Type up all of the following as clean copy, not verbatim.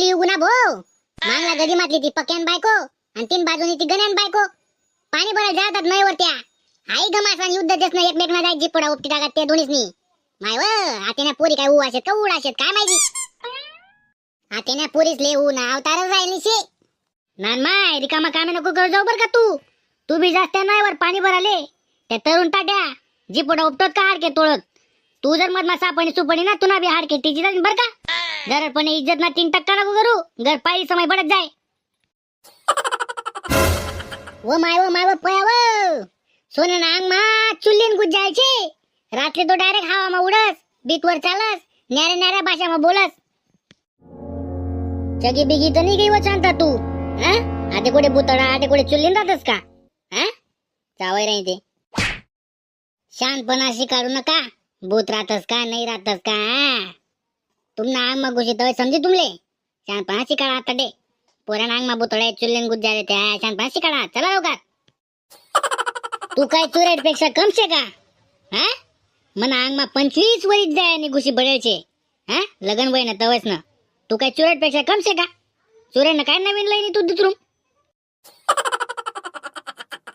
चांगली उगुना भाऊ मांगला गदी मातली ती पक्यान बायको आणि तीन बाजूनी ती गण्यान बायको पाणी भरायला जातात नाही वरत्या आई गमासान युद्ध देस ना एकमेकना जाय जिपडा उपटी टाकत ते दोन्हीच नी माय व आतेना पोरी काय उवाशेत का उडाशेत काय माहिती आतेना पोरीस ले ऊ ना अवतारच राहिली शे नान माय रिकामा कामे नको कर जाऊ बर का तू बी जास्त नाही वर पाणी भराले त्या तरुण टाट्या जिपडा उपटत का हाडके तोळत तू जर मधमा सापणी सुपणी ना तुना बी हाडके टिची जाईन बर का जरपणे इज्जत ना 3% नको करू घर पायरी समय पडत जाय वो माय पयाव सोनं नांग मा चुल्लीन गुज जायचे रात्री तो डायरेक्ट हवा मा उडस बीटवर चालस न्याऱ्या भाषा मा बोलस चगी बिगी तर नाही गई वो चांता तू आते कोडे बुतडा आते कोडे चुल्लीन राहतस का चावाय राही ते शानपणाशी काढू नका भूत राहतस का नाही राहतस का तुमना आंग मा घुसी तवे समजी तुमले शानपणाशी काढा आता डे पोरा आंग मा बुतडा चुल्लीन गुज जाय त्या शानपणाशी काढा चला लवकर तू काय चुरेट पेक्षा कम शे का मना आंग मा 25 वरीत जाय आणि घुशी बळेचे लगन वय ना तवस ना तू काय चुरेट पेक्षा कम शे का चुरेन काय नवीन लईनी तू दुसरून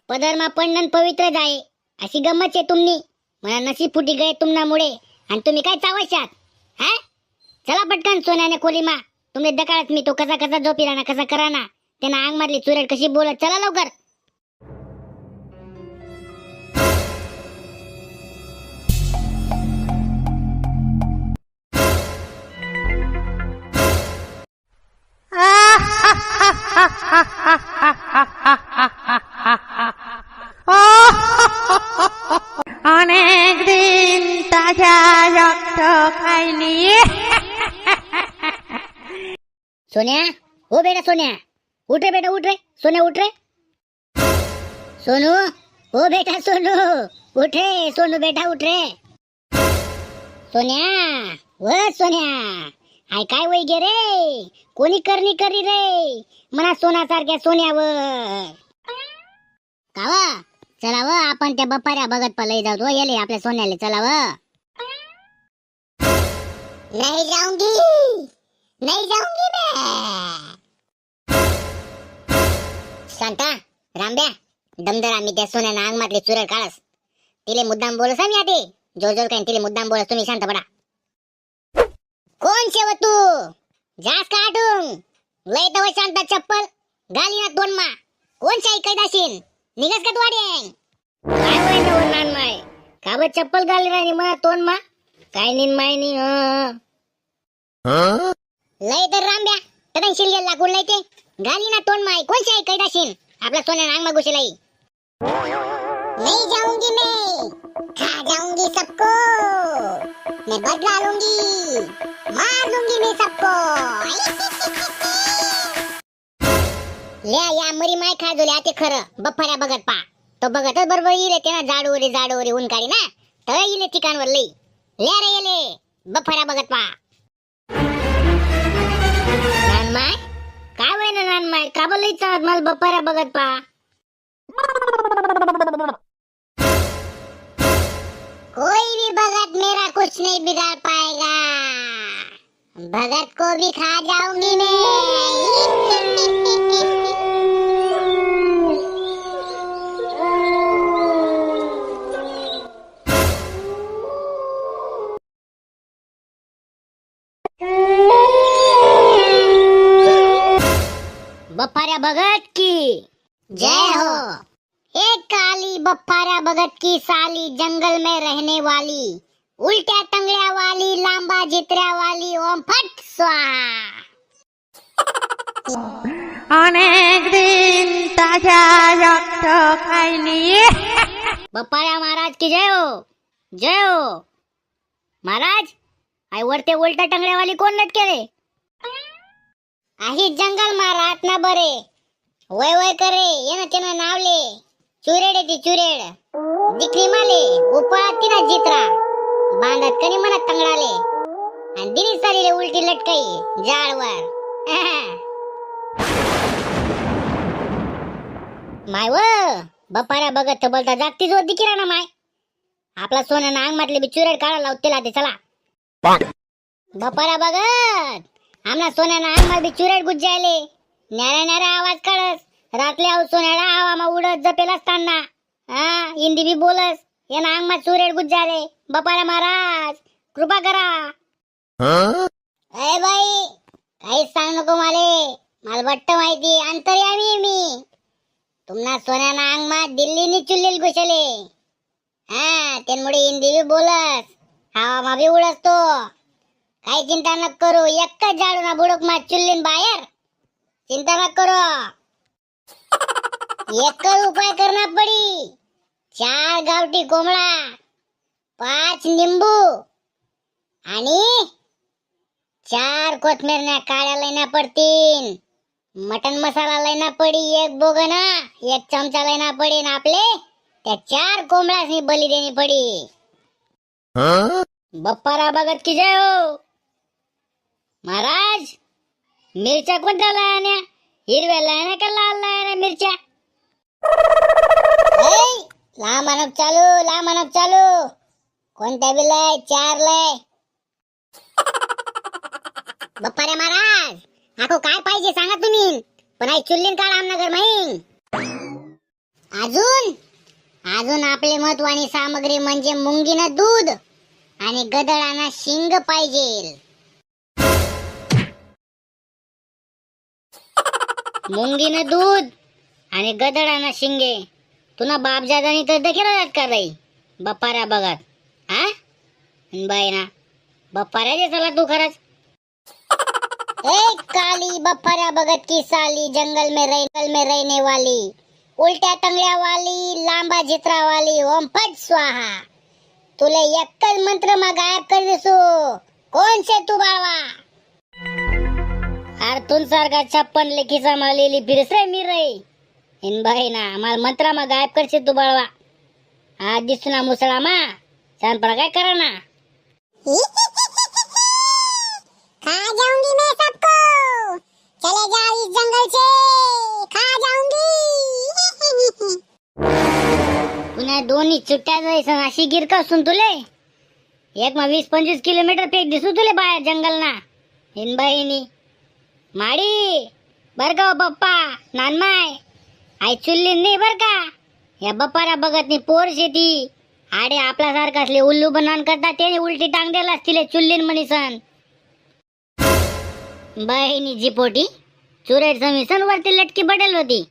पदर मा पंडन पवित्र जाय अशी गम्मत आहे तुमनी मला नशीब फुटी गए तुमनामुळे आणि तुम्ही काय चावशात चला पटकन सोन्याने खोलीमा तुम्ही दकाळत मी तो कसा झोपी राहना कसा कराना त्यांना आंग मारली चुरेट कशी बोलत चला लवकर অনেক দিন তাজা রক্ত খাইনি सोन्या हो बेटा सोन्या उठ रे बेटा उठ रे सोन्या उठ रे सोनू हो बेटा सोनू उठ रे सोनू बेटा उठ रे सोन्या व सोन्या हाय काय वय गे रे कोणी करणी करी रे मना सोन्यासारख्या सोन्यावर कावा चला व आपण त्या बपाऱ्या बघत पलई जाऊ तो येले आपल्या सोन्याले चला व नहीं जाऊंगी मैं शांता रामब्या दमदर आम्ही त्या सोन्याना अंग मातले चुरळ काढस तिले मुद्दाम बोलस आम्ही आते जोर काय तिले मुद्दाम बोलस तुम्ही शांत पडा कोण शेव तू जास काढून लय तव शांता चप्पल गाली ना दोन मा कोण शाही कैदाशीन निघस का वाडेन काय होय ना नान माय काब चप्पल गाली राणी मला तोंड मा काय नीन माय नी लय तर रामब्या तदन शिलगेल लागून लय ते गाली ना तोंड माय कोण शाही कैदाशीन आपला सोन्या अंग मा घुसलाई नहीं जाऊंगी मैं खा जाऊंगी सबको मैं बदला लूंगी मार लूंगी मैं सबको या मरी माय खा जोले आते खरं बफाऱ्या बघत पा तो बघतच बरोबर येले ते ना जाडोरी ऊन काढी ना तर येले ठिकाणवर लई ले रे येले बफाऱ्या बघत पा नानमाय काय वय ना नानमाय का बोलई चालत मला बफाऱ्या बघत पा कोई भी भगत मेरा कुछ नहीं बिगाड़ पाएगा भगत को भी खा जाऊंगी मैं बफाऱ्या भगत की जय हो एक काली बफाऱ्या भगत की साली जंगल में रहने वाली उल्ट्या टंगड्या वाली लांबा जित्र्या वाली ओम फट स्वाहा অনেক দিন তাজা রক্ত খাইনি बफाऱ्या महाराज की जय हो महाराज आई वरते उलट्या टंगड्या वाली कोण लटके रे आही जंगल मा रात ना बरे वय करे येना तेना नावले चुरेडे ती चुरेड दिखरी माले उपळाती ना जित्रा बांधत कनी मना तंगडाले आणि दिनी सारीले उलटी लटकाई जाळवर माय व बफाऱ्या बघत बोलता जागतीच होती किराणा माय आपला सोन्यानं अंग मातले बी चुरेड काढा लावते ते चला बफाऱ्या बघत आमना सोन्याना अंगमा बी चुरेट गुज्जायले न्यारा न्यारा आवाज काढस रातले आव सोन्याला हवामा उडत जपेल असताना हिंदी बी बोलस याना अंगमा चुरेट गुज्जाले बपारा महाराज कृपा करा अय बाई काहीच सांग नको मला वाटतं माहिती अंतर्यामी मी तुमना सोन्याना अंगमा दिल्लीनी चुल्लील घुसले त्यामुळे हिंदी बी बोलस हवामा बी उडसतो काही चिंता न करू एकच जाडू ना बुडक मा चुल्लीन बाहेर चिंता न करो एकच उपाय करना पडी 4 गावठी कोंबडा 5 निंबू आणि 4 कोथमिरण्या काळ्या लयना पडतीन मटन मसाला लयना पडी 1 बोगना 1 चमचा लयना पडी ना आपले त्या 4 कोंबड्यासनी बली देणी पडी बप्पारा भगत की जय हो महाराज मिरच्या कोणत्या लायना हिरव्या लायना का लाल लायना मिरच्या लांब चालू कोणत्या बी लय 4 लय बप्पारे महाराज आको काय पाहिजे सांगा तुम्ही पण आई चुल्लीन काढ आमनगर माहीन अजून आपले महत्वाची सामग्री म्हणजे मुंगीनं दूध आणि गदळाना शिंग पाहिजे मुंगीनं दूध आणि गदळाना शिंगे तुला बापजादानी तर देखील का राई बप्पाऱ्या बघत बाई ना बप्पाऱ्या चला तू खरंच एक काली बप्पाऱ्या भगत की साली जंगल में रहने वाली उल्ट्या टंगड्या वाली लांबा जित्रा वाली ओम फट स्वाहा तुले एकल मंत्र मा गायब कर दिसू कोण से तू बाळवा आरतून सारखा 56 लेखीचा मालेली फिरसरे मी रे इन बाई ना माल मंत्र मा गायब करसे तू बाळवा आज दिसना मुसळा मा सांग पर काय करा ना खा जाऊंगी मैं सबको चले जाओ इस जंगल से खा जाऊंगी पुन्हा दोन्ही चुट्ट्या जायचं अशी गिरका असून तुले एक मा 20-25 किलोमीटर पेक दिसू तुले बाहेर जंगल ना हिनबाईनी माडी बर का बप्पा नानमाय आई चुल्ली नाही बर का या बप्पारा बघत नाही पोर शेती आडे आपला सारखा असले उल्लू बनान करता त्याने उलटी टांग द्यायला असतील चुल्लीन मनीसन बहिणी जी पोटी चुरेट समीसन वरती लटकी बडेल होती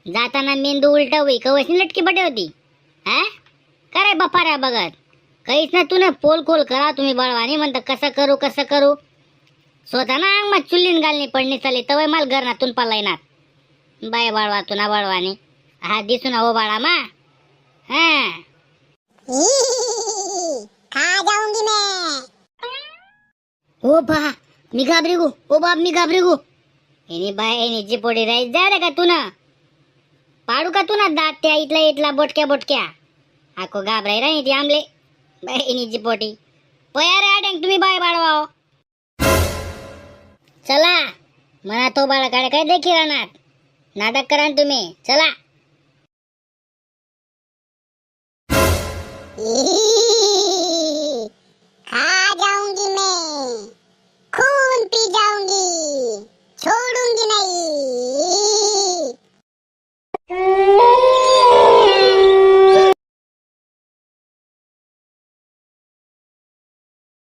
जाताना मेंदू उलटा होई कवसनी लटकी बडे होती करे बप्पारा बघत काहीच ना तूने पोल खोल करा तुम्ही बळवानी म्हणता कसं करू स्वतः ना अंग मग चुल्लीन घालणी पडणी चाली तवय माल घरनातून पालायनात बाय बाळवा तुना बळवानी हा दिसू ना हो बाळा मा खा जाऊंगी मैं ओ बा मी घाबरी गो ओ बाप मी घाबरी गो एनी बाय एनी जी पोडी राईस जाडे का तुना पाडू का तुना दात त्या इटला बोटक्या आको घाबराय राही ती आमले बाय एनी जी पोटी पयारे आडेंग तुम्ही बाय बाळवाओ चला मना तो बाळाकडे काय देखी राहणार नाटक करा तुम्ही चला